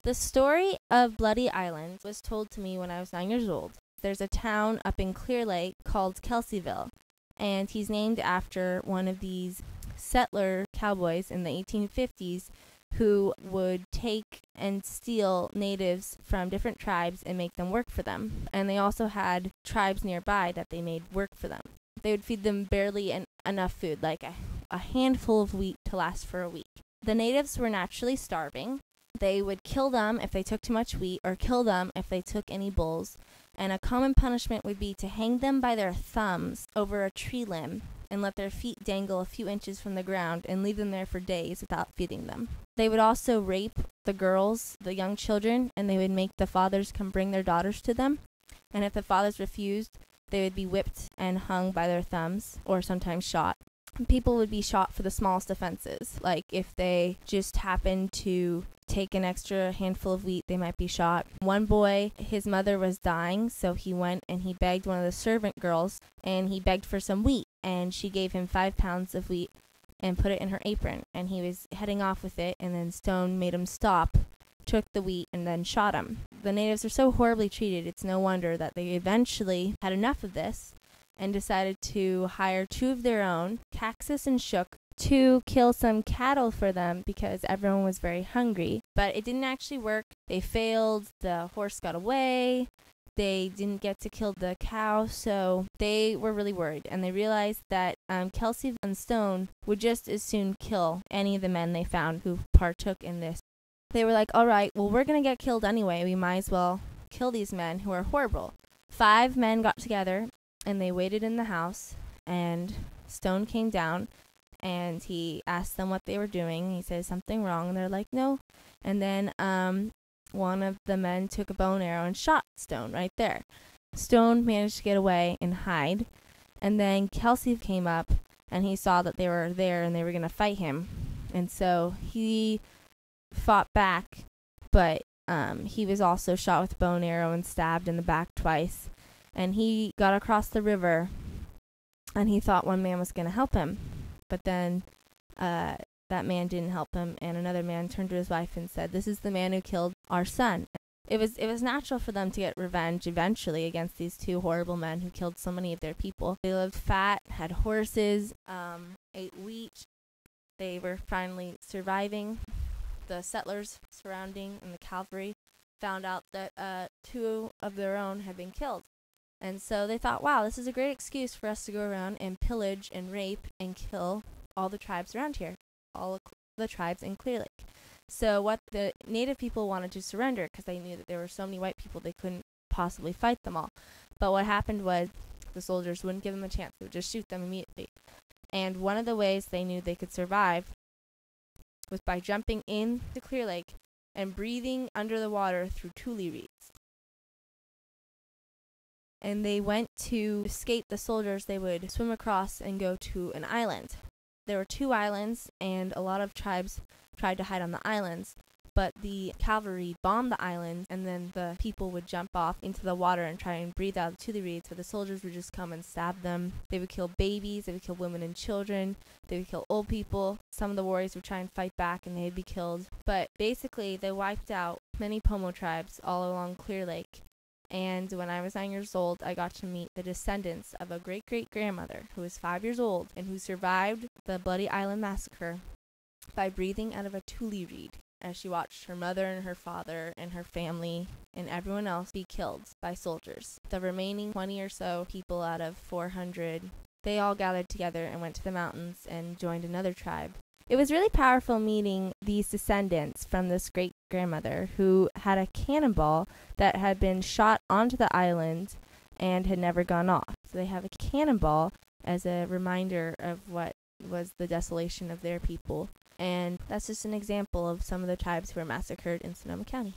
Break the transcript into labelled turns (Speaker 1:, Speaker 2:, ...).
Speaker 1: The story of Bloody Island was told to me when I was 9 years old. There's a town up in Clear Lake called Kelseyville, and he's named after one of these settler cowboys in the 1850s who would take and steal natives from different tribes and make them work for them. And they also had tribes nearby that they made work for them. They would feed them barely enough food, like a handful of wheat to last for a week. The natives were naturally starving. They would kill them if they took too much wheat, or kill them if they took any bulls. And a common punishment would be to hang them by their thumbs over a tree limb and let their feet dangle a few inches from the ground and leave them there for days without feeding them. They would also rape the girls, the young children, and they would make the fathers come bring their daughters to them. And if the fathers refused, they would be whipped and hung by their thumbs, or sometimes shot. People would be shot for the smallest offenses, like if they just happened to take an extra handful of wheat, they might be shot. One boy, his mother was dying, so he went and he begged one of the servant girls, and he begged for some wheat, and she gave him 5 pounds of wheat and put it in her apron, and he was heading off with it, and then Stone made him stop, took the wheat, and then shot him. The natives were so horribly treated, it's no wonder that they eventually had enough of this and decided to hire 2 of their own, Caxus and Shook, to kill some cattle for them because everyone was very hungry. But it didn't actually work. They failed. The horse got away. They didn't get to kill the cow, so they were really worried. And they realized that Kelsey and Stone would just as soon kill any of the men they found who partook in this. They were like, all right, well, we're going to get killed anyway. We might as well kill these men who are horrible. 5 men got together, and they waited in the house, and Stone came down, and he asked them what they were doing. He said, something wrong? And they're like, no. And then one of the men took a bow and arrow and shot Stone right there. Stone managed to get away and hide, and then Kelsey came up, and he saw that they were there, and they were going to fight him. And so he fought back, but he was also shot with a bow and arrow and stabbed in the back twice. And he got across the river, and he thought one man was going to help him. But then that man didn't help him, and another man turned to his wife and said, this is the man who killed our son. It was natural for them to get revenge eventually against these 2 horrible men who killed so many of their people. They lived fat, had horses, ate wheat. They were finally surviving. The settlers surrounding and the cavalry found out that 2 of their own had been killed. And so they thought, wow, this is a great excuse for us to go around and pillage and rape and kill all the tribes around here, all the tribes in Clear Lake. So what the native people wanted to surrender because they knew that there were so many white people they couldn't possibly fight them all. But what happened was the soldiers wouldn't give them a chance. They would just shoot them immediately. And one of the ways they knew they could survive was by jumping into Clear Lake and breathing under the water through tule reeds. And they went to escape the soldiers. They would swim across and go to an island. There were 2 islands, and a lot of tribes tried to hide on the islands, but the cavalry bombed the island, and then the people would jump off into the water and try and breathe out the tule reeds, so the soldiers would just come and stab them. They would kill babies, they would kill women and children, they would kill old people. Some of the warriors would try and fight back, and they'd be killed. But basically, they wiped out many Pomo tribes all along Clear Lake. And when I was 9 years old, I got to meet the descendants of a great-great-grandmother who was 5 years old and who survived the Bloody Island Massacre by breathing out of a tule reed as she watched her mother and her father and her family and everyone else be killed by soldiers. The remaining 20 or so people out of 400, they all gathered together and went to the mountains and joined another tribe. It was really powerful meeting these descendants from this great-grandmother who had a cannonball that had been shot onto the island and had never gone off. So they have a cannonball as a reminder of what was the desolation of their people. And that's just an example of some of the tribes who were massacred in Sonoma County.